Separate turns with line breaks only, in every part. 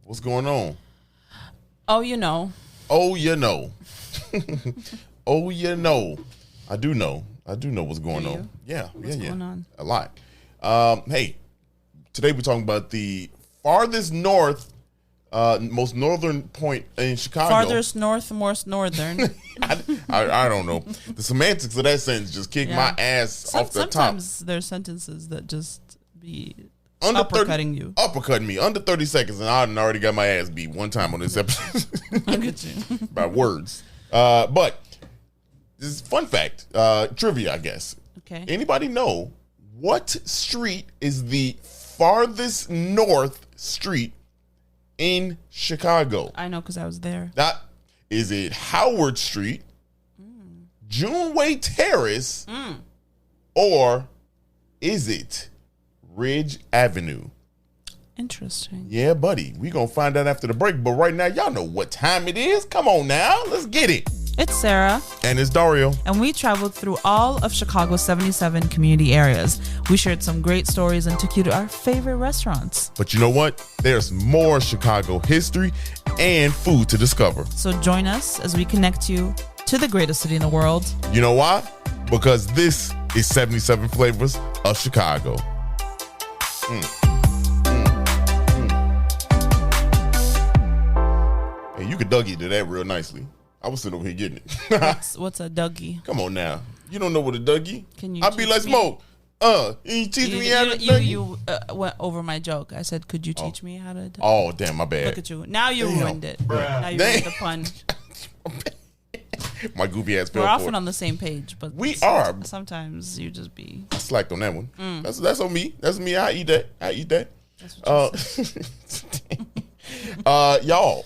What's going on?
Oh, you know.
Oh, you know. Oh, you know. I do know what's going on. Yeah.
What's going on?
A lot. Hey, today we're talking about the farthest north, most northern point in Chicago.
Farthest north, most northern.
I don't know. The semantics of that sentence just kicked my ass off the top.
Sometimes there's sentences that just be uppercutting you.
Uppercutting me. Under 30 seconds, and I already got my ass beat one time on this episode.
Look at you.
By words. But this is fun fact. Trivia, I guess.
Okay.
Anybody know what street is the farthest north street in Chicago?
I know because I was there.
Is it Howard Street, Juneway Terrace, or is it Ridge Avenue?
Interesting.
Yeah, buddy. We gonna find out after the break. But right now, y'all know what time it is. Come on now. Let's get it.
It's Sarah.
And it's Dario.
And we traveled through all of Chicago's 77 community areas. We shared some great stories and took you to our favorite restaurants.
But you know what? There's more Chicago history and food to discover.
So join us as we connect you to the greatest city in the world. You
know why? Because this is 77 Flavors of Chicago. Hey, you could Dougie to that real nicely. I was sitting over here getting it.
What's a Dougie?
Come on now. You don't know what a Dougie?
Can you?
I be like Smoke. You teach me how to Dougie?
You went over my joke. I said, could you teach me how to Dougie?
Oh, damn, my bad.
Look at you. Now you ruined it. Now you ruined the pun.
My goofy ass.
We're often on the same page, but
we are.
Sometimes you just be.
I slacked on that one. That's on me. That's me. I eat that.
That's what you
y'all.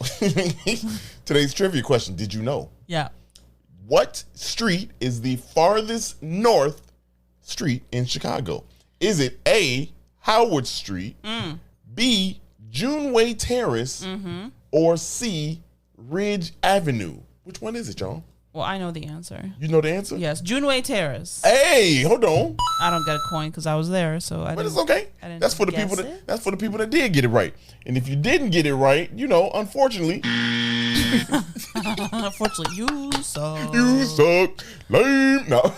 Today's trivia question: did you know?
Yeah.
What street is the farthest north street in Chicago? Is it A, Howard Street, B, Juneway Terrace, or C, Ridge Avenue? Which one is it, y'all?
Well, I know the answer.
You know the answer?
Yes, Juneway Terrace.
Hey, hold on.
I don't get a coin because I was there, so
But it's okay. That's for the people that. That's for the people that did get it right. And if you didn't get it right, unfortunately.
Unfortunately, you suck.
You suck. Lame. No.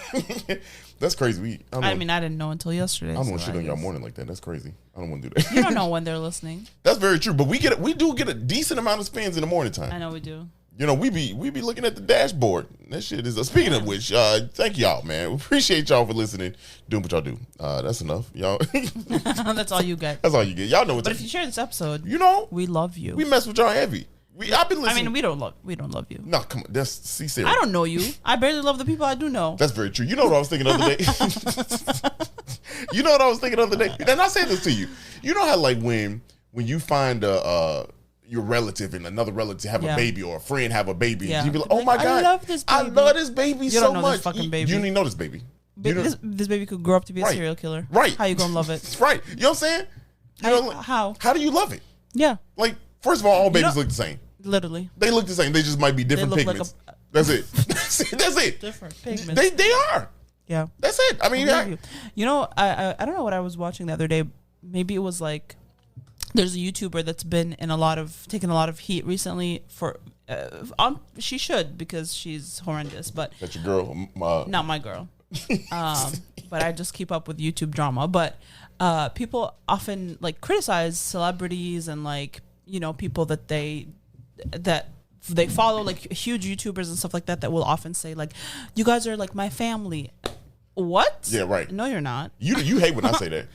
That's crazy.
I didn't know until yesterday.
I don't want to shit on y'all morning like that. That's crazy. I don't want to do that.
You don't know when they're listening.
That's very true. But we do get a decent amount of spins in the morning time.
I know we do.
We be looking at the dashboard. That shit is. Speaking of which, thank y'all, man. We appreciate y'all for listening, doing what y'all do. That's enough, y'all.
That's all you get.
That's all you get. Y'all know what.
But if you share this episode,
we
love you.
We mess with y'all heavy. I've been listening.
We don't love you.
No, come on. See, Sarah.
I don't know you. I barely love the people I do know.
That's very true. You know what I was thinking the other day? And I said this to you. You know how when you find your relative and another relative have a baby or a friend have a baby, you be like, oh my God,
I love this baby.
I love this baby so
don't know
much.
This fucking baby.
You don't even know this baby.
This baby could grow up to be a serial killer.
Right.
How you gonna love it?
Right. You know what I'm saying?
How?
How do you love it?
Yeah.
Like, first of all babies look the same.
Literally.
They look the same. They just might be different pigments. That's it. That's it.
Different pigments.
They are.
Yeah.
That's it. I mean,
I don't know what I was watching the other day. Maybe it was like there's a YouTuber that's been taking a lot of heat recently for she should because she's horrendous, but
that's your girl.
Not my girl. But I just keep up with YouTube drama. But people often criticize celebrities and people that they follow, like huge YouTubers and stuff like that will often say you guys are like my family. What?
Yeah, right.
No, you're not.
You hate when I say that.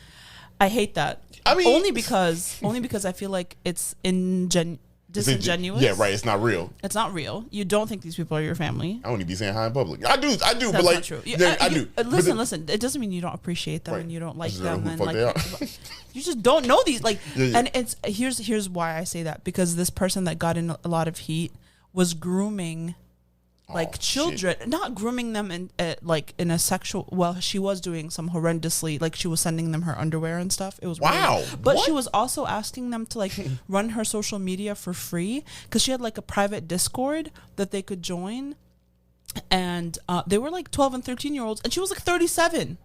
I hate that.
I mean,
only because I feel like it's disingenuous.
Yeah, right. It's not real.
It's not real. You don't think these people are your family.
I don't even be saying hi in public. I do.
That's
but
not true.
I do.
Listen. It doesn't mean you don't appreciate them and you don't like them and you just don't know these. And it's here's why I say that, because this person that got in a lot of heat was grooming children, not grooming them in in a sexual. Well, she was doing some horrendously, she was sending them her underwear and stuff. It was
wow.
Weird. But she was also asking them to run her social media for free because she had a private Discord that they could join, and they were 12 and 13-year-olds, and she was 37.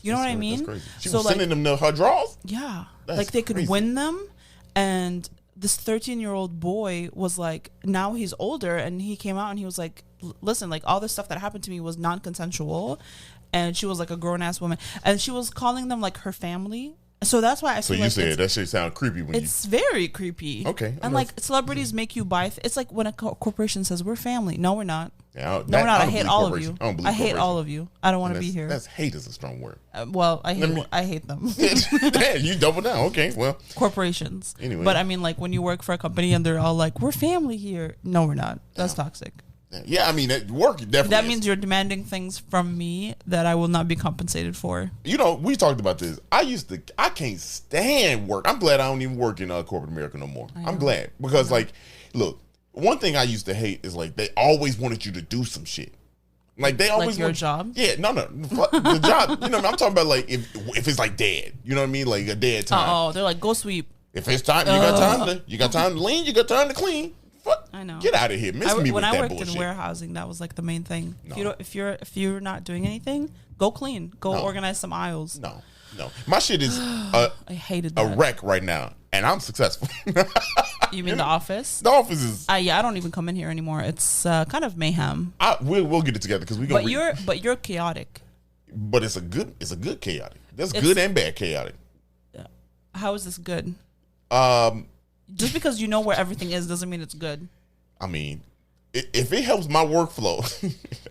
You know what I mean?
That's crazy. She was sending them her draws.
Yeah,
that's
they could win them, and this 13-year-old boy was like, now he's older, and he came out and he was like, listen, like all this stuff that happened to me was non-consensual, and she was like a grown-ass woman, and she was calling them like her family. So that's why I feel like
said that shit sound creepy when
it's very creepy.
Okay.
And like celebrities make you buy it's like when a corporation says we're family. No, we're not.
Yeah,
no, we're not. I hate all of you. I hate all of you. I don't want to be here.
That's hate is a strong word.
Well, I hate them.
Yeah, you double down. Okay, well.
Corporations.
Anyway.
But I mean, like when you work for a company and they're all like, we're family here. No, we're not. That's toxic.
Yeah, I mean, at work definitely.
That means you're demanding things from me that I will not be compensated for.
You know, we talked about this. I can't stand work. I'm glad I don't even work in corporate America no more. I'm glad because, like, look, one thing I used to hate is like they always wanted you to do some shit. Like they always
like your job.
Yeah, no, the job. You know, I'm talking about like if it's like dead. You know what I mean? Like a dead time.
Oh, they're like go sweep.
If it's time, you got time to lean. You got time to clean.
I know.
Get out of here. Miss me with that bullshit.
When I worked in warehousing, that was like the main thing. No. If you're not doing anything, go clean. Go organize some aisles.
No. My shit is
I hated that.
A wreck right now, and I'm successful.
You mean the office?
The office is.
Yeah, I don't even come in here anymore. It's kind of mayhem.
We'll get it together because we go.
But you're chaotic.
But it's a good chaotic. That's good and bad chaotic.
How is this good? Just because you know where everything is doesn't mean it's good.
I mean, if it helps my workflow,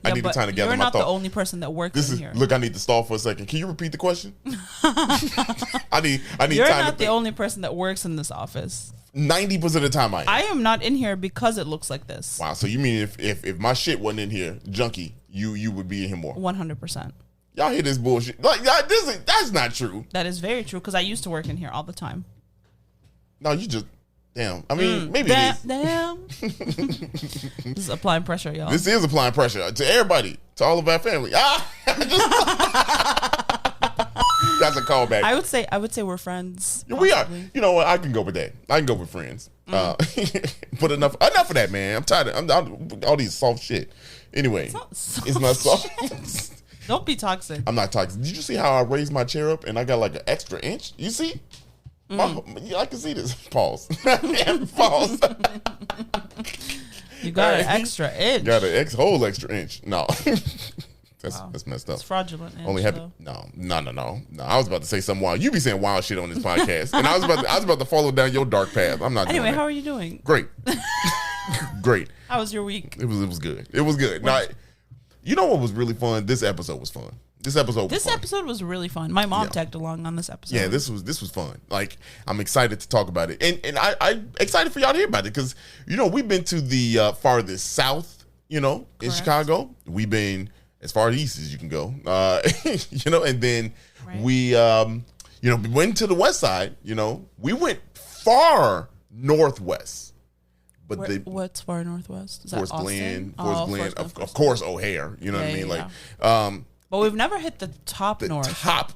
I need the time to gather my thoughts.
You're not the only person that works in here.
Look, I need to stall for a second. Can you repeat the question? I need
You're
time
not the only person that works in this office.
90% of the time I am.
I am not in here because it looks like this.
Wow, so you mean if my shit wasn't in here, junky, you would be in here more?
100%.
Y'all hear this bullshit? Like, that's not true.
That is very true because I used to work in here all the time.
No, you just... Damn. I mean, maybe it is.
Damn. This is applying pressure, y'all.
This is applying pressure to everybody, to all of our family. That's a callback.
I would say we're friends.
We are. You know what? I can go with that. I can go with friends. But enough of that, man. I'm tired of all these soft shit. Anyway, it's not soft.
Don't be toxic.
I'm not toxic. Did you see how I raised my chair up and I got like an extra inch? You see? I can see this. Pause. Pause.
You got an extra inch.
Got an whole extra inch. No. That's messed up.
It's fraudulent.
Only happy. No. I was about to say something wild. You be saying wild shit on this podcast, and I was about to follow down your dark path. I'm not.
Anyway,
doing
how are you doing?
Great. Great.
How was your week?
It was good. It was good. Now, you know what was really fun? This episode was fun. This episode was
really fun. My mom tagged along on this episode.
Yeah, this was fun. Like, I'm excited to talk about it, and I'm excited for y'all to hear about it because we've been to the farthest south, in Chicago. We've been as far east as you can go, and then we went to the west side. We went far northwest. But
what's far northwest? Is
Forest
that
Glen,
Austin?
of course O'Hare. You know what I mean? Like,
but we've never hit the top north.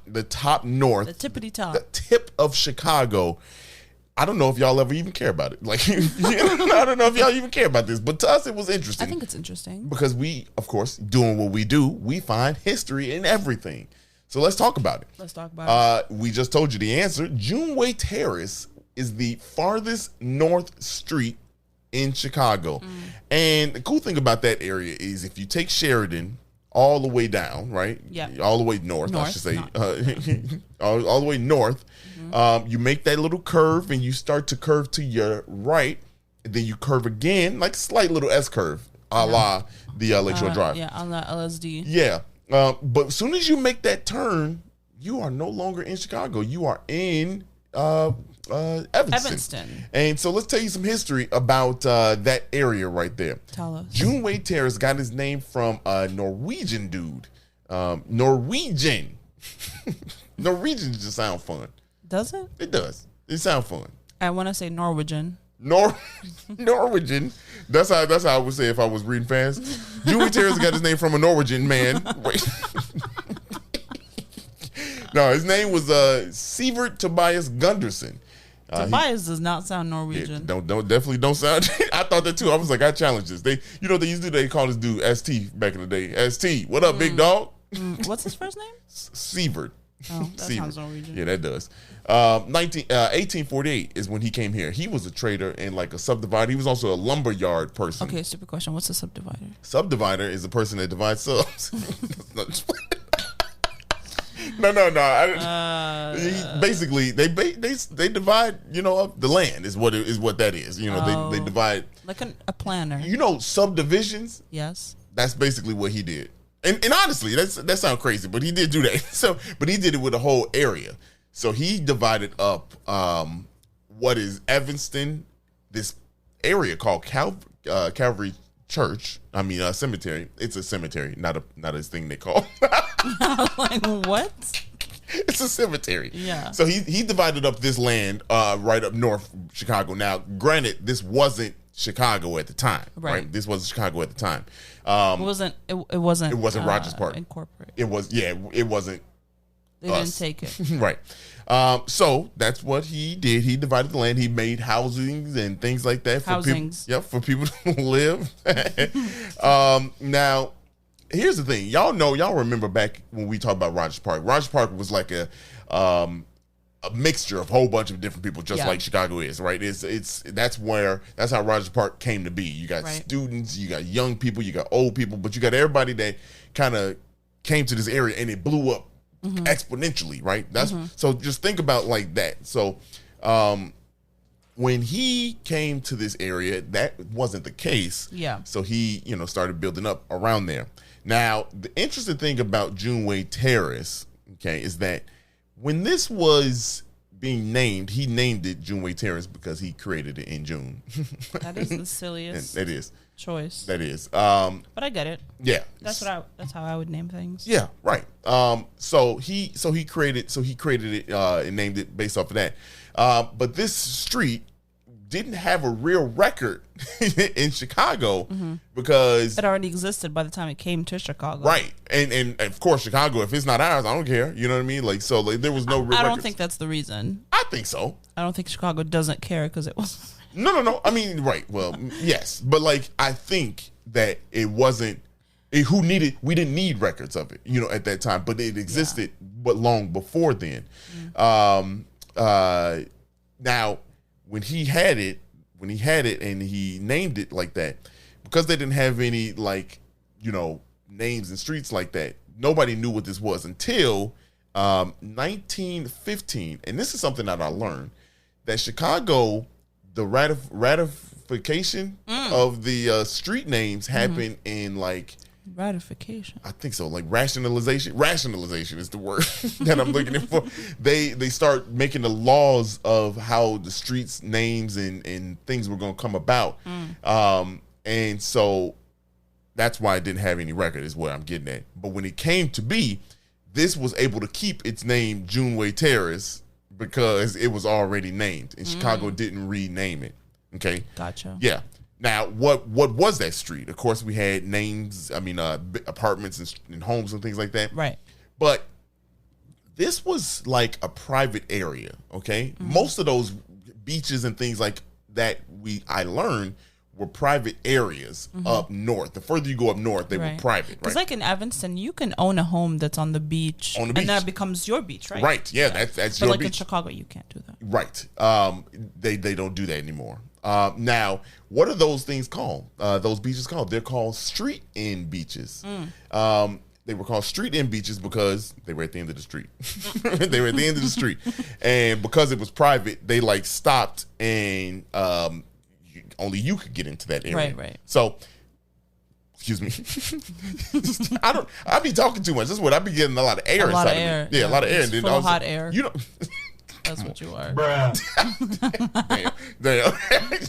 The top north.
The tippity top.
The tip of Chicago. I don't know if y'all ever even care about it. Like, I don't know if y'all even care about this, but to us it was interesting.
I think it's interesting
because we, of course, doing what we do, we find history in everything. So let's talk about it. We just told you the answer. Juneway Terrace is the farthest north street in Chicago. And the cool thing about that area is if you take Sheridan all the way down, right?
Yeah.
All the way north I should say. All the way north. You make that little curve and you start to curve to your right. And then you curve again, like slight little S curve, a la the Lakeshore Drive.
Yeah, a la LSD.
Yeah. But as soon as you make that turn, you are no longer in Chicago. You are in Evanston. And so let's tell you some history about that area right there.
Tell us.
Juneway Terrace got his name from a Norwegian dude. Norwegian. Norwegian just sound fun.
Does it?
It does. It sounds fun.
I want to say Norwegian.
Norwegian. That's how I would say if I was reading fast. Juneway Terrace got his name from a Norwegian man. Wait. No, his name was Sivert Tobias Gunderson.
Tobias does not sound Norwegian.
Definitely don't sound. I thought that too. I was like, I challenge this. They used to call this dude ST back in the day. ST, what up, big dog?
What's his first name?
Sivert.
Oh, that sounds Norwegian.
Yeah, that does. 1848 is when he came here. He was a trader and like a subdivider. He was also a lumberyard person.
Okay, stupid question. What's a subdivider?
Subdivider is the person that divides subs. No. Basically, they divide. The land is what that is. They divide
like a planner.
Subdivisions.
Yes,
that's basically what he did. And honestly, that sounds crazy, but he did do that. But he did it with a whole area. So he divided up what is Evanston, this area called Calvary Church. Cemetery. It's a cemetery, not a thing they call.
Like what?
It's a cemetery.
Yeah.
So he divided up this land right up north Chicago. Now, granted, this wasn't Chicago at the time, right? This wasn't Chicago at the time.
It wasn't. It wasn't
Rogers Park
Incorporated.
It was. Yeah. It wasn't.
They didn't take it.
Right. So that's what he did. He divided the land. He made housings and things like that for people. For people to live. Now, here's the thing. Y'all remember back when we talked about Rogers Park. Rogers Park was like a mixture of a whole bunch of different people, just like Chicago is, right? That's how Rogers Park came to be. You got students, you got young people, you got old people, but you got everybody that kind of came to this area and it blew up exponentially, right? So just think about like that. So when he came to this area, that wasn't the case.
Yeah.
So he, started building up around there. Now, the interesting thing about Juneway Terrace, okay, is that when this was being named, he named it Juneway Terrace because he created it in June.
That is the silliest.
That is
choice.
That is.
But I get it.
Yeah.
That's how I would name things.
Yeah. Right. So he created it and named it based off of that. But this street didn't have a real record in Chicago because
it already existed by the time it came to Chicago.
Right. And of course Chicago, if it's not ours, I don't care. You know what I mean? There was no real
I don't
records.
think that's the reason.
I think so.
I don't think Chicago doesn't care because it was.
No. Right. Well, yes. But I think that it wasn't we didn't need records of it, at that time, but it existed but long before then. Now when he had it and he named it like that, because they didn't have any names and streets like that, nobody knew what this was until 1915. And this is something that I learned, that Chicago, the ratification of the street names happened in
ratification.
I think so. Rationalization. Rationalization is the word that I'm looking for. They start making the laws of how the streets names and things were going to come about. And so that's why it didn't have any record is what I'm getting at. But when it came to be, this was able to keep its name Juneway Terrace because it was already named and Chicago didn't rename it. Okay.
Gotcha.
Yeah. Now, what was that street? Of course, we had names, apartments and homes and things like that.
Right.
But this was like a private area, okay? Most of those beaches and things like that I learned were private areas up north. The further you go up north, they were private, right?
Because in Evanston, you can own a home that's on the beach. And that becomes your beach, right?
Right, yeah. That's your beach.
But in Chicago, you can't do that.
Right. They don't do that anymore. Now, what are those things called? Those beaches called? They're called street end beaches. They were called street end beaches because they were at the end of the street. They were at the end of the street, and because it was private, they stopped and only you could get into that area.
Right.
So, excuse me. I be talking too much. That's what I be getting a lot of air inside of me. Yeah, a lot of air.
And then full of hot air. That's what you are.
Bruh.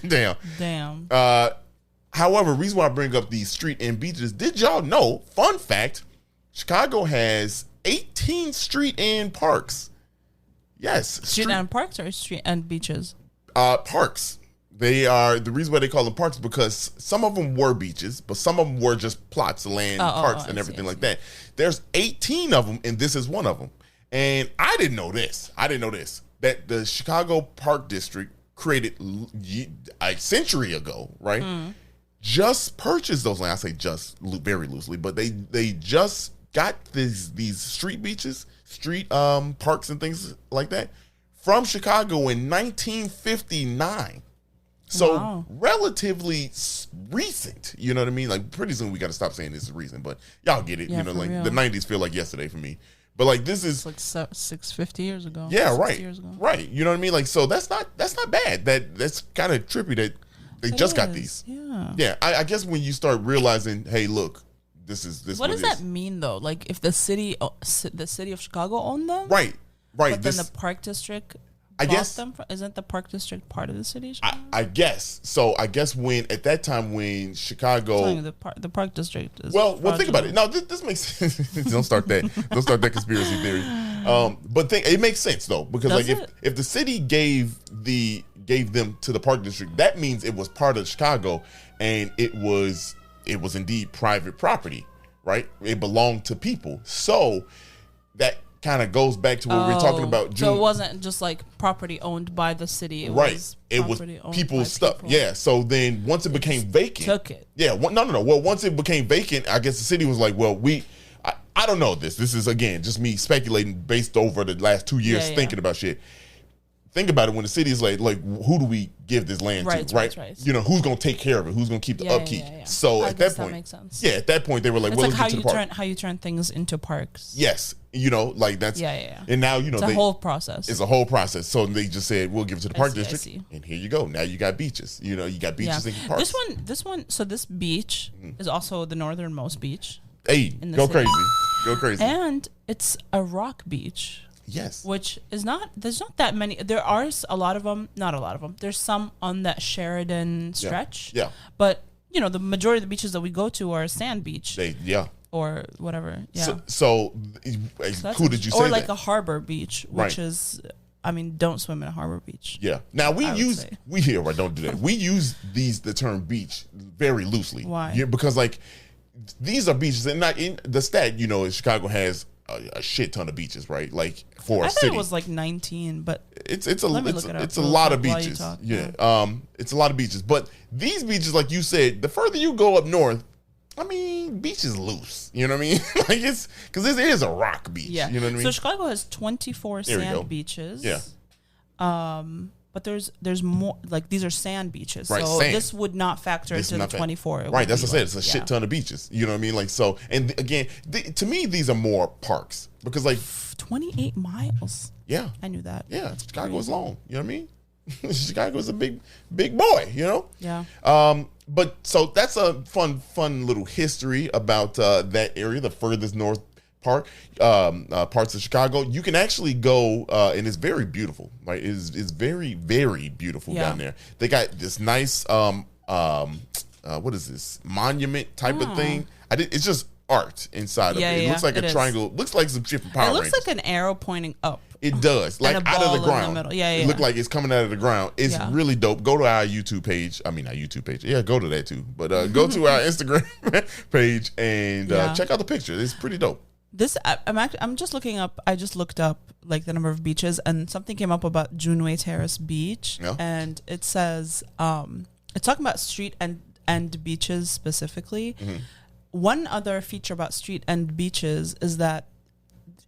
Damn. However, reason why I bring up these street end beaches, did y'all know, fun fact, Chicago has 18 street end parks. Yes.
Street end parks or street end beaches?
Parks. They are, the reason why they call them parks because some of them were beaches, but some of them were just plots of land, parks and everything like that. There's 18 of them, and this is one of them. And I didn't know this. That the Chicago Park District created a century ago, right? Just purchased those lands. I say just very loosely, but they just got these street beaches, street parks and things like that from Chicago in 1959. So relatively recent, you know what I mean? Like pretty soon we got to stop saying this is recent, but y'all get it.
Yeah,
you know, like
real.
the 90s feel like yesterday for me. But like this is
like 650 years ago.
Yeah, right. Years ago. Right. You know what I mean? Like so that's not bad. That's kind of trippy that they just got these.
Yeah.
Yeah. I guess when you start realizing, hey, look, this.
What does that mean though? Like if the city of Chicago owned them,
right.
But then the Park District.
I guess
them isn't the Park District part of the city?
I guess so. I guess at that time when Chicago,
the Park District is
well, think about it. No, this makes sense. Don't start that. Don't start that conspiracy theory. But it makes sense though because if the city gave them to the Park District, that means it was part of Chicago and it was indeed private property, right? It belonged to people. So that kind of goes back to what we were talking about.
So it wasn't just like property owned by the city. It was
people's stuff. People. Yeah. So then once it became vacant,
took it.
Yeah. No. Well, once it became vacant, I guess the city was like, well, I don't know this. This is again just me speculating based over the last 2 years thinking about shit. Think about it when the city is like who do we give this land to, right? You know, who's going to take care of it? Who's going to keep the upkeep? Yeah. So at that point,
that makes sense.
Yeah, at that point they were like,
it's
well,
like
let's get to the park.
how you turn things into parks.
Yes, you know, like that's And now you know
it's a whole process.
It's a whole process. So they just said we'll give it to the park district, and here you go. Now you got beaches. You know, you got beaches and parks.
This one. So this beach is also the northernmost beach.
Hey, go crazy,
and it's a rock beach.
Yes.
Which is there's not that many. There are a lot of them, not a lot of them. There's some on that Sheridan stretch.
Yeah.
But, you know, the majority of the beaches that we go to are sand beach. Or whatever. Yeah.
So who did you say
or like a harbor beach, which is, I mean, don't swim in a harbor beach.
Yeah. Now don't do that. We use the term beach very loosely.
Why?
Yeah, because like these are beaches and not in the stat, you know, Chicago has a shit ton of beaches, right? Like for a city. I thought
it was like 19, but
it's a lot of beaches. It's a lot of beaches. But these beaches, like you said, the further you go up north, I mean, beach is loose. You know what I mean? Like it's because this is a rock beach.
Yeah.
You know what I mean?
So Chicago has 24 sand beaches.
Yeah.
But there's more, like these are sand beaches.
Right,
so
sand.
this would not factor into the 24.
Right, that's what I said. It's a shit ton of beaches. You know what I mean? Like, so, and again, to me, these are more parks because like
28 miles.
Yeah.
I knew that.
Yeah, Chicago is long. You know what I mean? Chicago is a big boy, you know?
Yeah.
But so that's a fun little history about that area, the furthest north parts of Chicago. You can actually go and it's very beautiful. Right, it's very, very beautiful down there. They got this nice what is this monument type of thing? It's just art inside of it. It looks like a triangle. Looks like some shit from Power Rangers.
It looks like an arrow pointing up.
It does, like out of the ground.
It
looked like it's coming out of the ground. It's really dope. Go to our YouTube page. I mean, our YouTube page. Yeah, go to that too. But go to our Instagram page and check out the picture. It's pretty dope.
I'm just looking up. I just looked up like the number of beaches, and something came up about Juneway Terrace Beach, and it says it's talking about street and beaches specifically. Mm-hmm. One other feature about street and beaches is that,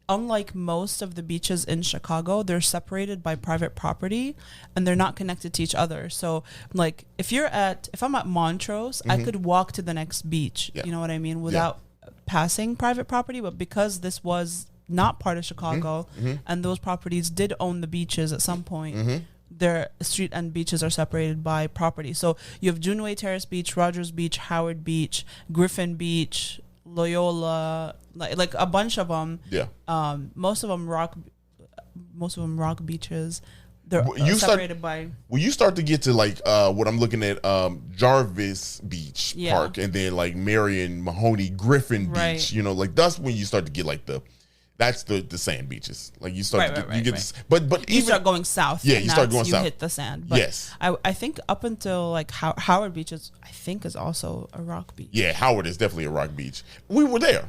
unlike most of the beaches in Chicago, they're separated by private property and they're not connected to each other. So, like, if I'm at Montrose, I could walk to the next beach. Yeah. You know what I mean? Without passing private property, but because this was not part of Chicago and those properties did own the beaches at some point, their street and beaches are separated by property. So you have Juneway Terrace Beach, Rogers Beach, Howard Beach, Griffin Beach, Loyola, like a bunch of them.
Yeah.
Most of them rock beaches. They're separated by.
Well, you start to get to like what I'm looking at, Jarvis Beach Park, and then like Marion, Mahoney, Griffin Beach. You know, like that's when you start to get like that's the sand beaches. Like you start but
you start going south.
Yeah, you start going south.
You hit the sand. But yes, I think up until like Howard Beach is also a rock beach.
Yeah, Howard is definitely a rock beach. We were there,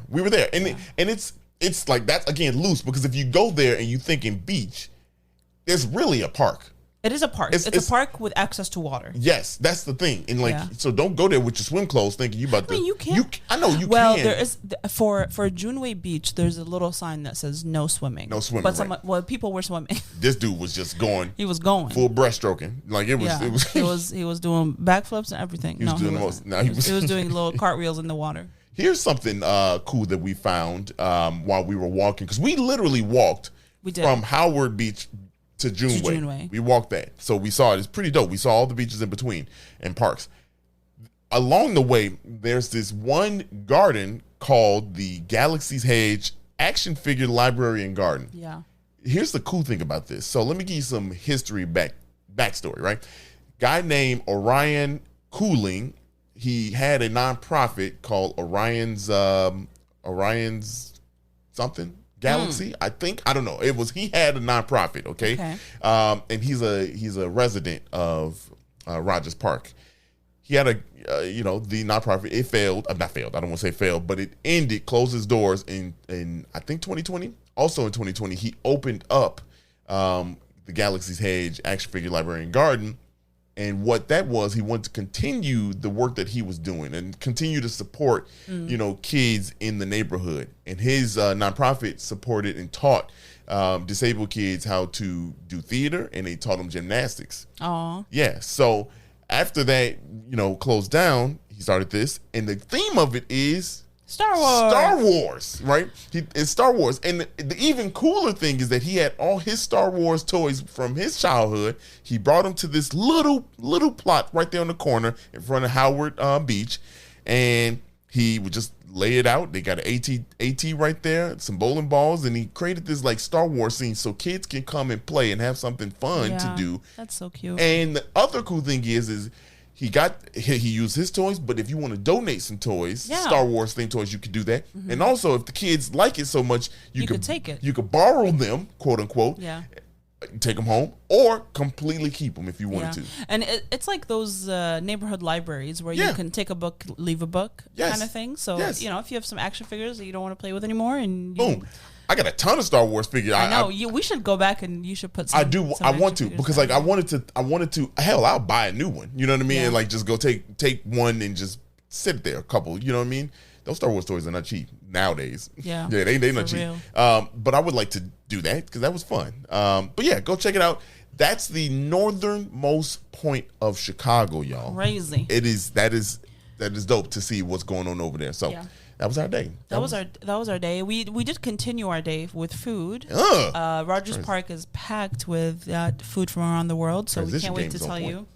and it's like that's again loose because if you go there and you think in beach, it's really a park.
It is a park. It's a park with access to water.
Yes, that's the thing. And so don't go there with your swim clothes thinking you about to.
You can't.
I know you can.
Well, there is for Junway Beach. There's a little sign that says no swimming.
No swimming.
But people were swimming.
This dude was just going.
He was going
full breaststroking. Like it was. Yeah.
He was doing backflips and everything. He was doing the most. No, he was doing little cartwheels in the water. Here's
something cool that we found while we were walking, because we literally walked from Howard Beach to Junway. We walked that. So we saw it. It's pretty dope. We saw all the beaches in between and parks. Along the way, there's this one garden called the Galaxy's Edge Action Figure Library and Garden.
Yeah.
Here's the cool thing about this. So let me give you some history backstory, right? Guy named Orion Cooling, he had a nonprofit called Orion's something Galaxy, I think. I don't know. He had a nonprofit, okay? And he's a resident of Rogers Park. He had the nonprofit. It failed. Not failed. I don't want to say failed, but it ended, closed its doors in I think 2020. Also in 2020, he opened up the Galaxy's Edge Action Figure Library and Garden. And what that was, he wanted to continue the work that he was doing and continue to support, kids in the neighborhood. And his nonprofit supported and taught disabled kids how to do theater, and they taught them gymnastics.
Oh,
yeah. So after that, closed down, he started this, and the theme of it is
Star Wars.
Star Wars, right? It's Star Wars. And the even cooler thing is that he had all his Star Wars toys from his childhood. He brought them to this little plot right there on the corner in front of Howard Beach. And he would just lay it out. They got an AT right there, some bowling balls, and he created this like Star Wars scene so kids can come and play and have something fun to do.
That's so cute.
And the other cool thing is he used his toys, but if you want to donate some toys, Star Wars themed toys, you could do that. Mm-hmm. And also, if the kids like it so much, you could take it. You could borrow them, quote unquote.
Yeah.
Take them home, or completely keep them if you wanted to.
And it's like those neighborhood libraries where you can take a book, leave a book, kind of thing. So if you have some action figures that you don't want to play with anymore, and
boom. I got a ton of Star Wars figures.
I know. We should go back and you should put some.
I do. I want to, because I wanted to. Hell, I'll buy a new one. You know what I mean? And just go take one and just sit there a couple. You know what I mean? Those Star Wars toys are not cheap nowadays.
Yeah.
Yeah, they not cheap. But I would like to do that because that was fun. But yeah, go check it out. That's the northernmost point of Chicago, y'all.
Crazy.
That is dope to see what's going on over there. So. Yeah. That was our day.
That was our day. We did continue our day with food. Rogers Park is packed with food from around the world, so we can't wait to tell you.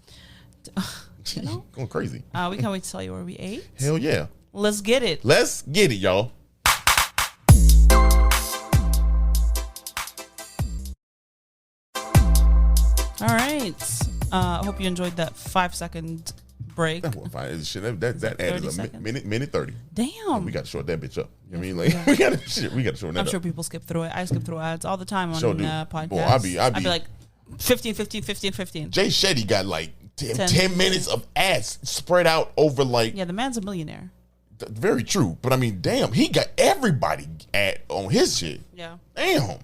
Going crazy.
We can't wait to tell you where we ate.
Hell yeah.
Let's get it.
Let's get it, y'all.
All right. I hope you enjoyed that 5-second break.
That added a minute 30.
Damn.
We got to short that bitch up. You know what I mean? Like we got to shorten that up.
I'm sure people skip through it. I skip through ads all the time on podcasts. Boy, I'd be like 15.
Jay Shetty got like 10 minutes of ads spread out over like.
Yeah, the man's a millionaire.
Very true. But I mean, damn, he got everybody on his shit.
Yeah.
Damn.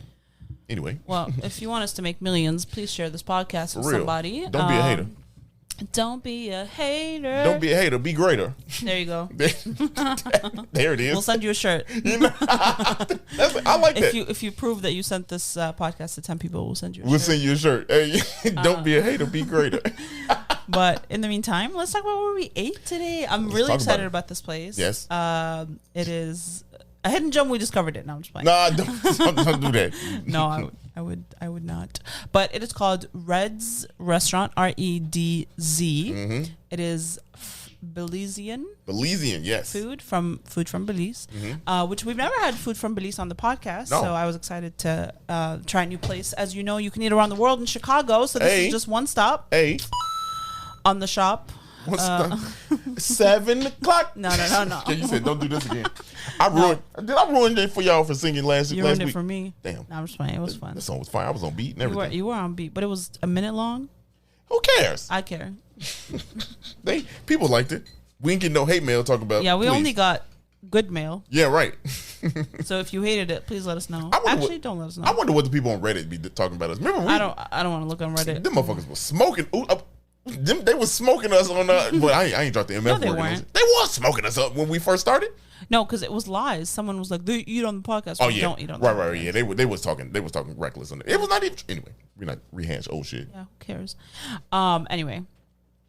Anyway.
Well, if you want us to make millions, please share this podcast with somebody.
Don't be a hater.
Don't be a hater.
Don't be a hater. Be greater.
There you go.
There it is.
We'll send you a shirt.
I like that.
If you prove that you sent this podcast to 10 people, we'll send you a shirt.
We'll send you a shirt. Hey, don't be a hater. Be greater.
But in the meantime, let's talk about what we ate today. I'm really excited about this place.
Yes.
It is a hidden gem. We discovered it. Now I'm just playing.
Nah, don't do that.
No, I would not. But it is called Redz Restaurant. Redz. Mm-hmm. It is Belizean.
Belizean, yes.
Food from Belize, which we've never had food from Belize on the podcast. No. So I was excited to try a new place. As you know, you can eat around the world in Chicago. So this is just one stop. On the shop.
7 o'clock.
No.
You said don't do this again. Did I ruin it for y'all for singing last week?
You ruined it for me.
Damn.
No, I'm just playing. It was fun.
That song was fire. I was on beat and everything.
You were on beat, but it was a minute long.
Who cares?
I care.
People liked it. We didn't get no hate mail talking about.
Yeah, we only got good mail.
Yeah, right.
So if you hated it, please let us know. Actually, don't let us know.
I wonder what the people on Reddit be talking about us. Remember,
I don't want to look on Reddit.
Them motherfuckers was smoking. They was smoking us on the. But I ain't dropped the MF word.
They weren't.
They was smoking us up when we first started.
No, because it was lies. Someone was like, "They eat on the podcast."
Oh yeah,
don't eat on the podcast.
Right. Yeah, they was talking reckless on it. It was not even. Anyway, we're not rehash old shit.
Yeah, who cares? Anyway.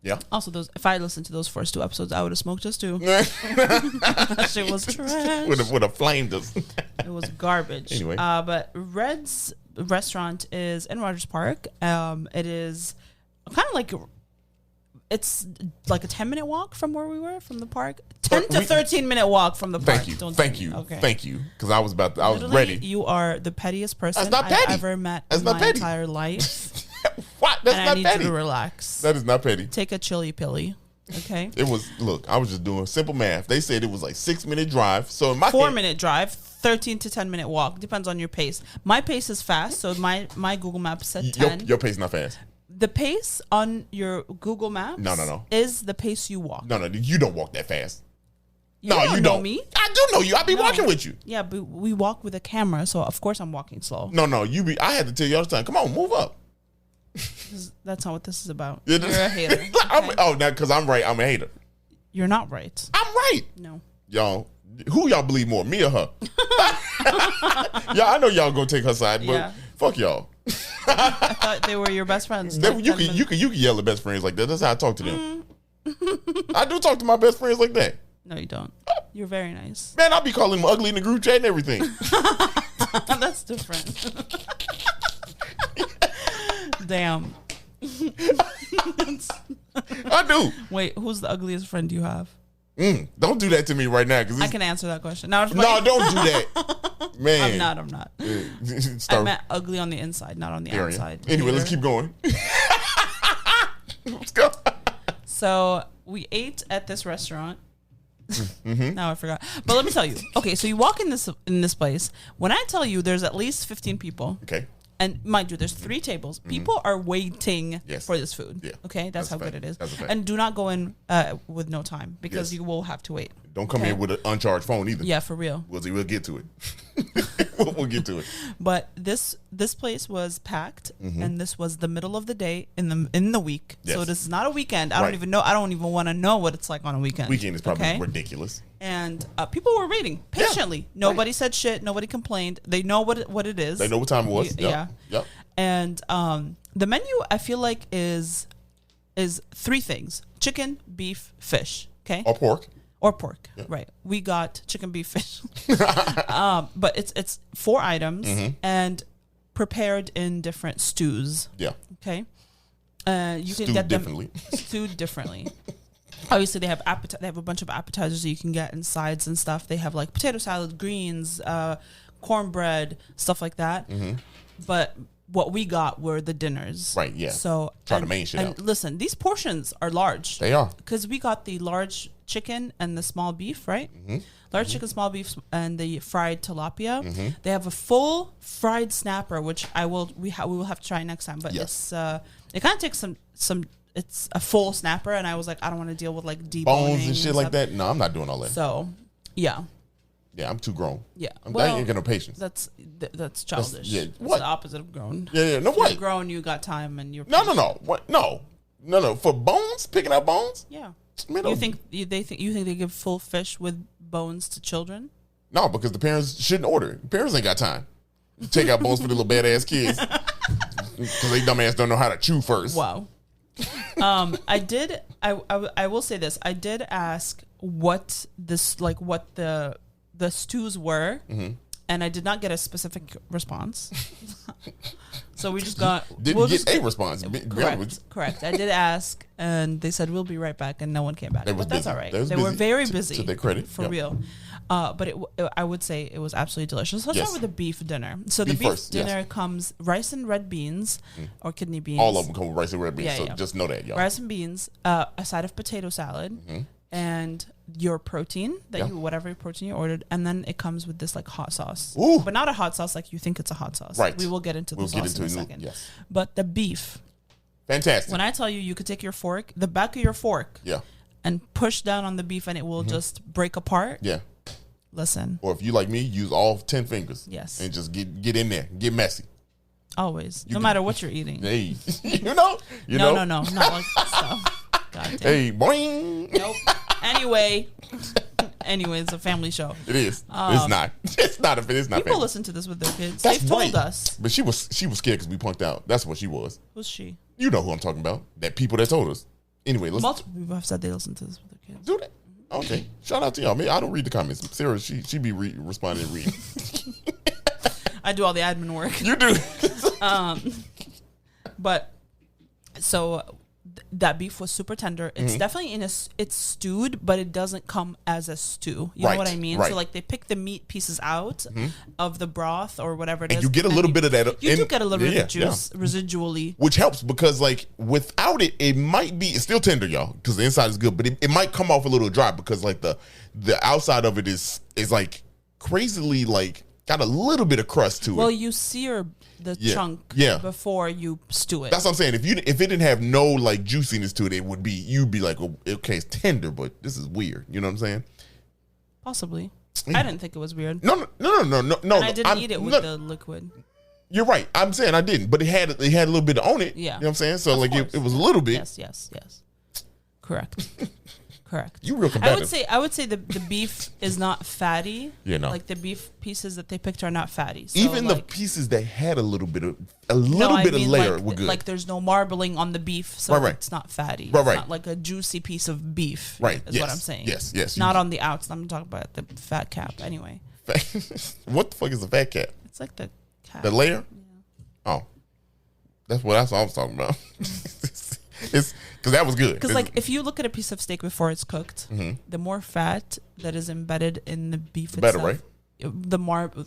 Yeah.
Also, if I listened to those first 2 episodes, I would have smoked just too. That shit was trash.
Would have flamed us.
It was garbage.
Anyway,
but Redz restaurant is in Rogers Park. It is kind of like. It's like a 10-minute walk from where we were, from the park. 10 to 13-minute walk from the park.
Thank you. Because I was ready.
You are the pettiest person
I've
ever met in my entire life.
What? That's not petty.
I need you to relax.
That is not petty.
Take a chili pilly. Okay.
I was just doing simple math. They said it was like 6-minute drive. So in my
4-minute drive, 13 to 10-minute walk. Depends on your pace. My pace is fast, so my Google Maps said 10.
Your pace not fast.
The pace on your Google Maps is the pace you walk.
No, you don't walk that fast.
You don't know me.
I do know you. I be walking with you.
Yeah, but we walk with a camera, so of course I'm walking slow.
No, I had to tell you all the time. Come on, move up.
That's not what this is about. You're a hater. Okay?
Now because I'm right, I'm a hater.
You're not right.
I'm right.
No.
Y'all, who y'all believe more, me or her? Yeah, I know y'all gonna take her side, but fuck y'all.
I thought they were your best friends.
You can yell at best friends like that. That's how I talk to them. I do talk to my best friends like that.
No, you don't. You're very nice.
Man, I'll be calling them ugly in the group chat and everything.
That's different. Damn.
I do.
Wait, who's the ugliest friend you have?
Don't do that to me right now.
I can answer that question. No,
don't do that. Man.
I'm not. I meant ugly on the inside, not on the outside.
Anyway, let's keep going. Let's go.
So we ate at this restaurant. Now I forgot. But let me tell you. Okay, so you walk in this place. When I tell you there's at least 15 people.
Okay.
And mind you, there's 3 tables. People are waiting for this food.
Yeah.
Okay, that's how good it is.
That's a fact.
And do not go in with no time because you will have to wait.
Don't come in with an uncharged phone either.
Yeah, for real.
We'll get to it. We'll get to it.
But this place was packed, and this was the middle of the day in the week. Yes. So this is not a weekend. I don't even know. I don't even want to know what it's like on a weekend.
Weekend is probably ridiculous.
And people were waiting patiently. Yeah. Nobody said shit. Nobody complained. They know what it is.
They know what time it was.
Yeah. Yep. And the menu, I feel like, is 3 things: chicken, beef, fish. Okay. Or pork. Yeah. Right. We got chicken, beef, fish. But it's 4 items and prepared in different stews.
Yeah.
Okay. You can get them stewed differently. Obviously, they have They have a bunch of appetizers that you can get and sides and stuff. They have like potato salad, greens, cornbread, stuff like that. But what we got were the dinners.
Right. Yeah.
So
try to main shit out.
Listen, these portions are large.
They are
because we got the large chicken and the small beef, right? Large chicken, small beef, and the fried tilapia. They have a full fried snapper, which we will have to try next time. But it's it kind of takes some. It's a full snapper, and I was like, I don't want to deal with like deboning
bones and shit like that. No, I'm not doing all that.
So, yeah.
Yeah, I'm too grown.
Yeah,
I ain't got no patience.
That's childish. That's
what?
the opposite of grown.
Yeah. No, what?
You're grown, you got time, and you're
no. What? No. For bones, picking out bones.
Yeah. You think they give full fish with bones to children?
No, because the parents shouldn't order. The parents ain't got time. You take out bones for the little badass kids because they dumbass don't know how to chew first.
Wow. I will say this. I did ask what the stews were, and I did not get a specific response. So we just got
a response.
Correct. I did ask, and they said we'll be right back, and no one came back. But that's all right. They were very busy.
To their credit,
for real. But I would say it was absolutely delicious. Let's start with the beef dinner. So the beef dinner comes rice and red beans or kidney beans.
All of them come with rice and red beans. Just know that, y'all.
Rice and beans, a side of potato salad, and your protein whatever protein you ordered, and then it comes with this like hot sauce.
Ooh.
But not a hot sauce like you think it's a hot sauce.
Right.
We will get into the sauce in a second.
Yes.
But the beef,
fantastic.
when I tell you could take your fork, the back of your fork, and push down on the beef, and it will just break apart.
Yeah.
Listen.
Or if you like me, use all 10 fingers.
Yes.
And just get in there, get messy.
Always, no matter what you're eating.
Hey, you know.
No, not like that stuff. God damn.
Hey, boing.
Nope. Anyway, it's a family show.
It is. It's not. It's not. It's not.
People
family.
listen to this with their kids.
That's
They've told
right.
us.
But she was scared because we punked out. That's what she was.
Who's she?
You know who I'm talking about. That people that told us. Anyway, let's
Multiple people have said they listen to this with their kids.
do that. Okay. Shout out to y'all. I don't read the comments. Sarah, she be responding and reading.
I do all the admin work.
You do.
But so that beef was super tender. It's definitely it's stewed, but it doesn't come as a stew. You know what I mean?
Right.
So like they pick the meat pieces out of the broth or whatever it is.
And you get a little bit of that.
You do get a little bit of juice residually.
Which helps because like without it, it's still tender, y'all, because the inside is good, but it might come off a little dry because like the outside of it is like crazily like got a little bit of crust to it.
Well, you sear the chunk before you stew it.
That's what I'm saying. If it didn't have no like juiciness to it, you'd be like, oh, okay, it's tender, but this is weird. You know what I'm saying?
Possibly. I didn't think it was weird.
No.
And I didn't eat it with the liquid.
You're right. I'm saying I didn't, but it had a little bit on it.
Yeah.
You know what I'm saying? So
Of
like
course.
it was a little bit.
Yes. Correct.
You real competitive.
I would say the beef is not fatty.
You know.
Like the beef pieces that they picked are not fatty. So
Even the pieces that had a little bit of layer were good.
Like there's no marbling on the beef, so it's not fatty.
Right.
It's not like a juicy piece of beef.
Right.
Is what I'm saying.
Yes.
Not on the outs. I'm talking about the fat cap. Anyway.
What the fuck is a fat cap?
It's like the cap.
The layer? Yeah. Oh. That's what I was talking about. It's because that was good.
Because like if you look at a piece of steak before it's cooked, the more fat that is embedded in the beef itself,
better, right?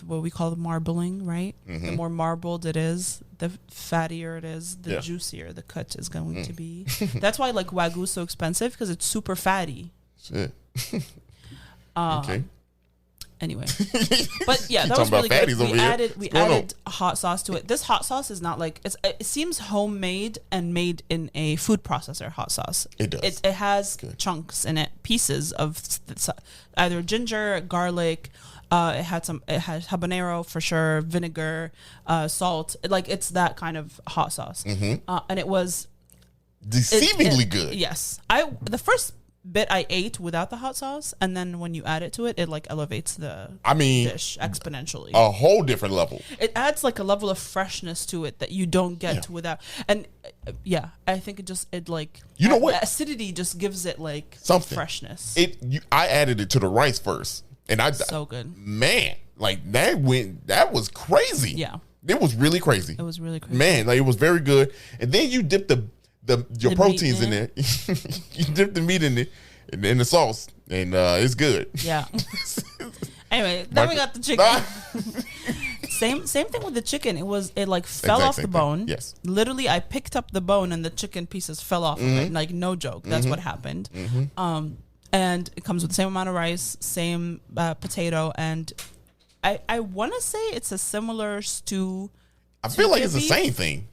What we call the marbling, right? The more marbled it is, the fattier it is, the juicier the cut is going to be. That's why like Wagyu is so expensive because it's super fatty.
Shit. Okay.
Anyway, but yeah, that was really good. We added hot sauce to it. This hot sauce is not like it seems homemade and made in a food processor. Hot sauce.
It does.
It has chunks in it, pieces of either ginger, garlic. It had habanero for sure, vinegar, salt. Like it's that kind of hot sauce, and it was
deceivingly good.
Yes, the first bit I ate without the hot sauce, and then when you add it to it, it like elevates the dish exponentially.
A whole different level.
It adds like a level of freshness to it that you don't get without. And I think it like
you know what,
acidity just gives it like
something
freshness.
I added it to the rice first, and
so good,
man. Like that was crazy.
Yeah,
it was really crazy.
It was really crazy,
man. Like it was very good. And then you dip your proteins in there. You dip the meat in it and in the sauce, and it's good.
Yeah. Anyway, then we got the chicken. Same thing with the chicken. It like fell off the bone.
Yes.
Literally, I picked up the bone and the chicken pieces fell off of it. Like no joke. That's what happened. And it comes with the same amount of rice, same potato, and I want to say it's a similar stew.
I feel like it's the same thing.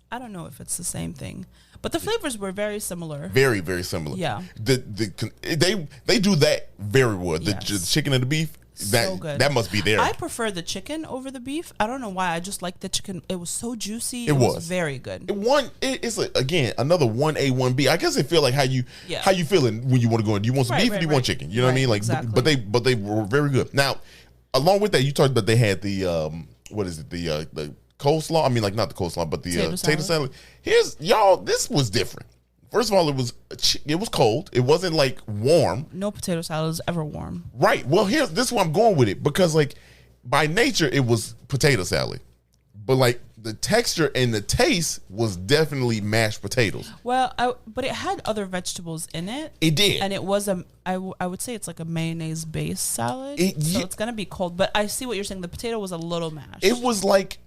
I don't know if it's the same thing, but the flavors were very similar. Very, very similar. Yeah.
They do that very well. The chicken and the beef.
So good.
That must be there.
I prefer the chicken over the beef. I don't know why. I just like the chicken. It was so juicy. It was very good.
It's again another 1A 1B. I guess it feel like how you feeling when you want to go in. Do you want some beef or do you want chicken? You know what I mean? Like, exactly. but they were very good. Now, along with that, you talked about they had the what is it, the coleslaw. I mean, like not the coleslaw, but the potato salad. Here's y'all. This was different. First of all, it was cold. It wasn't like warm.
No potato salad is ever warm.
Right. Well, this is where I'm going with it, because like by nature it was potato salad, but like the texture and the taste was definitely mashed potatoes.
Well, but it had other vegetables in it.
It did,
and it was I would say it's like a mayonnaise based salad. So it's gonna be cold. But I see what you're saying. The potato was a little mashed. It was like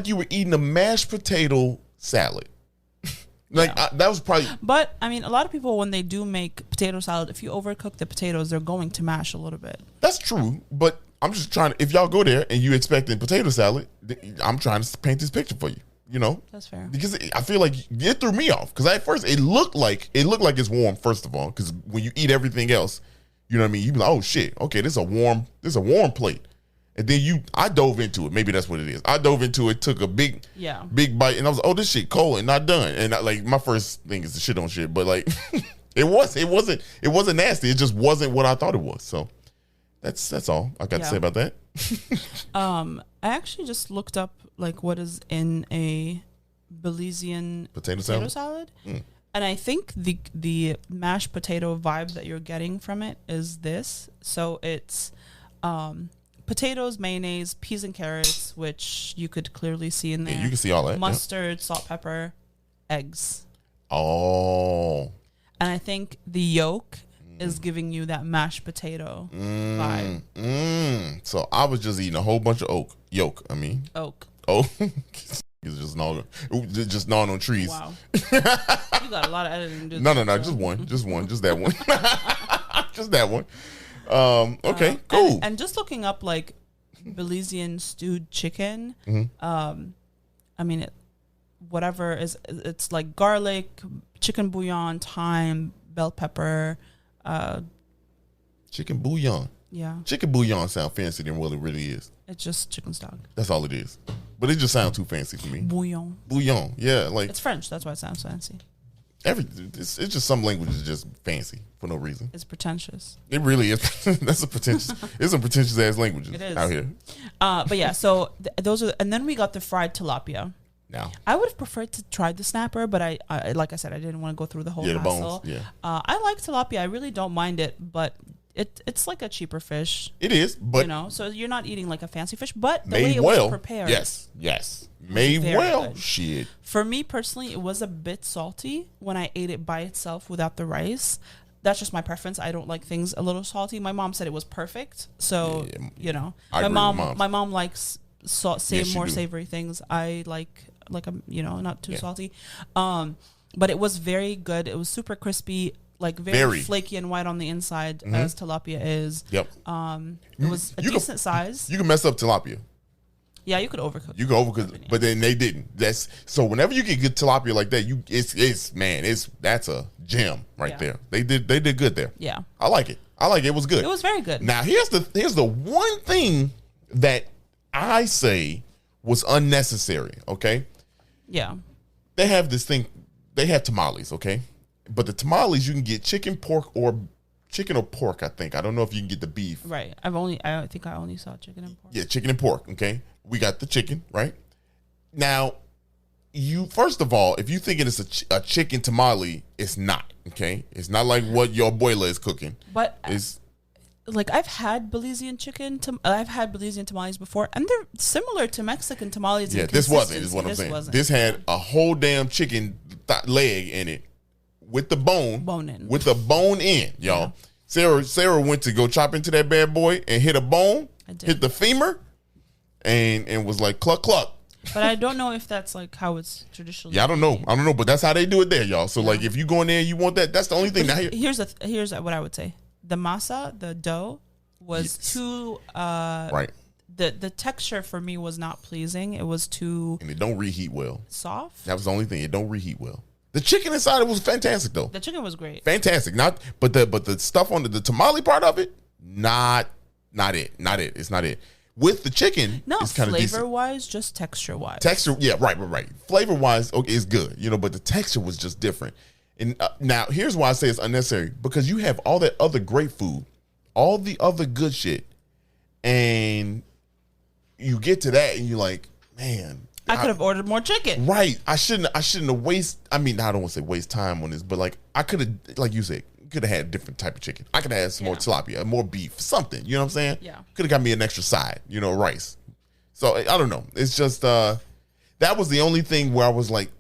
you were eating a mashed potato salad. That was probably. But I mean, a lot of people, when they do make potato salad, if you overcook the potatoes, they're going to mash a little bit. That's true, but I'm just trying to. If y'all go there and you expecting potato salad, I'm trying to paint this picture for you. You know, that's fair. Because I feel like it threw me off. Because at first it looked like it's warm. First of all, because when you eat everything else,
You know what I mean? You be like, oh shit, okay, this is a warm plate. And then I dove into it. Maybe that's what it is. I dove into it, took a big bite, and I was like, oh, this shit cold and not done. And my first thing is the shit on shit, but like it wasn't nasty. It just wasn't what I thought it was. So that's all I got to say about that.
I actually just looked up like what is in a Belizean potato salad. And I think the mashed potato vibe that you're getting from it is this. So it's potatoes, mayonnaise, peas and carrots, which you could clearly see in there.
Yeah, you can see all that.
Mustard, salt, pepper, eggs.
Oh.
And I think the yolk is giving you that mashed potato vibe.
So I was just eating a whole bunch of oak. Oh. It's just gnawing on trees.
Wow. You got a lot of editing to do.
No. Just one. Just that one. Just that one. Okay, cool.
And just looking up like Belizean stewed chicken, I mean, it's like garlic, chicken bouillon, thyme, bell pepper.
Chicken bouillon.
Yeah.
Chicken bouillon sound fancier than what it really is.
It's just chicken stock.
That's all it is. But it just sounds too fancy for me.
Bouillon.
Yeah, like
it's French. That's why it sounds fancy.
It's just some languages just fancy for no reason.
It's pretentious.
It really is. That's a pretentious. It's some pretentious ass languages out here.
But yeah, so those are, and then we got the fried tilapia.
Now
I would have preferred to try the snapper, but I like I said, I didn't want to go through the whole hassle.
Bones. Yeah.
I like tilapia. I really don't mind it, but it's like a cheaper fish.
It is, but
so you're not eating like a fancy fish, but the way it was prepared.
Yes. Made well.
Good.
Shit.
For me personally, it was a bit salty when I ate it by itself without the rice. That's just my preference. I don't like things a little salty. My mom said it was perfect. So, my mom likes more savory things. I like not too salty. But it was very good. It was super crispy, like very flaky and white on the inside as tilapia is.
Yep.
It was a decent size.
You can mess up tilapia.
Yeah, you could overcook.
You could overcook it, but then they didn't. So whenever you get good tilapia like that, that's a gem right there. They did good there.
Yeah.
I like it. It was good.
It was very good.
Now here's the one thing that I say was unnecessary, okay?
Yeah.
They have this thing, they have tamales, okay? But the tamales you can get chicken or pork, I think. I don't know if you can get the beef.
Right. I think I only saw chicken and pork.
Yeah, chicken and pork, okay? We got the chicken, right? Now, first of all, if you think it's a chicken tamale, it's not, okay? It's not like what your abuela is cooking.
But it's like I've had Belizean tamales before, and they're similar to Mexican tamales.
Yeah, this wasn't, is what I'm saying. This had a whole damn chicken leg in it with the bone in. With the bone in, y'all. Yeah. Sarah went to go chop into that bad boy and hit a bone, hit the femur, and was like cluck cluck.
But I don't know if that's like how it's traditionally.
Yeah, I don't know, but that's how they do it there, y'all. So like, if you go in there, and you want that. That's the only thing. Now
here's what I would say. The masa, the dough, was too
right.
The texture for me was not pleasing. It was too,
and it don't reheat well.
Soft.
That was the only thing. It don't reheat well. The chicken inside it was fantastic though.
The chicken was great.
Fantastic. But the stuff on the tamale part of it, not it. It's not it. With the chicken,
not
it's kind of
flavor wise, just texture wise.
Texture, yeah, right. Flavor wise, okay, it's good, but the texture was just different. And now here's why I say it's unnecessary, because you have all that other great food, all the other good shit, and you get to that and you're like, man,
I could have ordered more chicken.
Right. I shouldn't have waste. I mean, I don't want to say waste time on this, but like I could have, like you said, could have had a different type of chicken. I could have had some more tilapia, more beef, something. You know what I'm saying?
Yeah.
Could have got me an extra side, rice. So I don't know. It's just that was the only thing where I was like,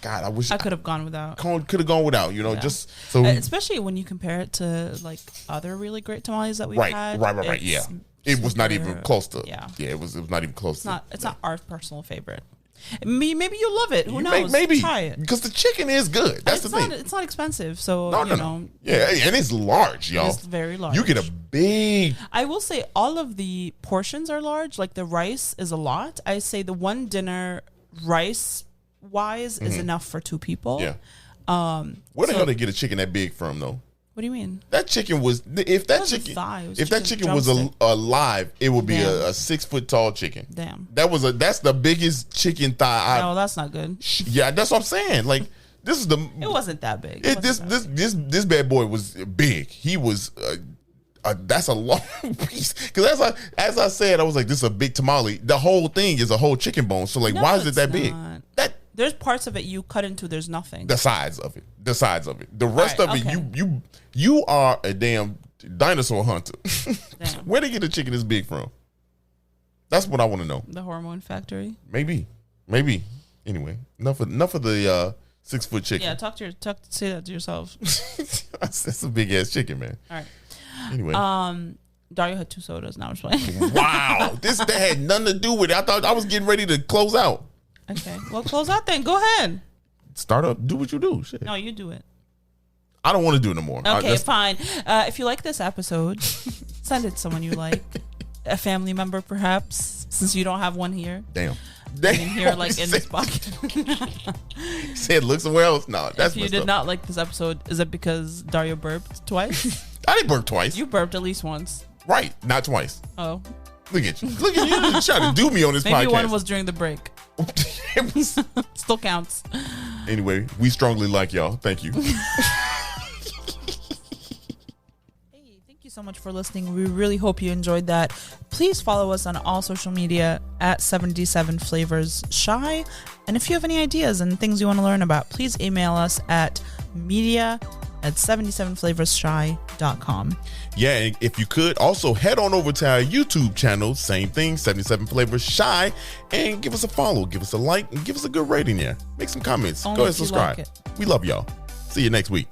God, I wish
I could have gone without.
Could have gone without. Just so.
Especially when you compare it to like other really great tamales that we've had.
Right. Yeah. It was not even close to.
Yeah.
It was not even close.
It's not our personal favorite. Maybe you love it. Who knows?
Maybe
try it,
because the chicken is good. That's the thing.
It's not expensive, so
no. Yeah, and it's large, y'all.
It's very large.
You get a big.
I will say all of the portions are large. Like the rice is a lot. I say the one dinner rice wise is enough for two people.
Yeah. Where the hell they get a chicken that big from though?
What What do you mean?
That chicken was if that chicken was alive, it would be a 6 foot tall chicken.
Damn.
That's the biggest chicken thigh.
No, that's not good.
Yeah, that's what I'm saying. Like this is the.
It wasn't that big.
This bad boy was big. He was. That's a long piece. Because as I said, I was like, this is a big tamale. The whole thing is a whole chicken bone. So like, why is it that big?
There's parts of it you cut into. There's nothing.
The sides of it. The rest of it, you are a damn dinosaur hunter. Damn. Where they get the chicken this big from? That's what I want to know.
The hormone factory.
Maybe. Anyway, enough of the 6 foot chicken.
Yeah, say that to yourself.
That's a big ass chicken, man.
All right.
Anyway,
Dario had 2 sodas. Now I'm just playing.
Wow, that had nothing to do with it. I thought I was getting ready to close out.
Okay, well, close out then. Go ahead.
Start up. Do what you do. Shit.
No, you do it.
I don't want to do it no more.
Okay, fine. If you like this episode, send it to someone you like, a family member perhaps, since you don't have one here.
Damn.
In here, like in this pocket.
Said look somewhere else. No, that's.
If you did not like this episode, is it because Dario burped twice?
I didn't burp twice.
You burped at least once.
Right, not twice.
Oh.
Look at you. Look at you trying to do me on this podcast.
Maybe one was during the break. Still counts.
Anyway, we strongly like y'all. Thank you.
Thank you so much for listening. We really hope you enjoyed that. Please follow us on all social media at 77 Flavors Shy. And if you have any ideas and things you want to learn about, please email us at media@77flavorsshy.com.
Yeah, and if you could also head on over to our YouTube channel, same thing, 77 Flavors Shy, and give us a follow, give us a like, and give us a good rating there. Make some comments. Go ahead and subscribe. We love y'all. See you next week.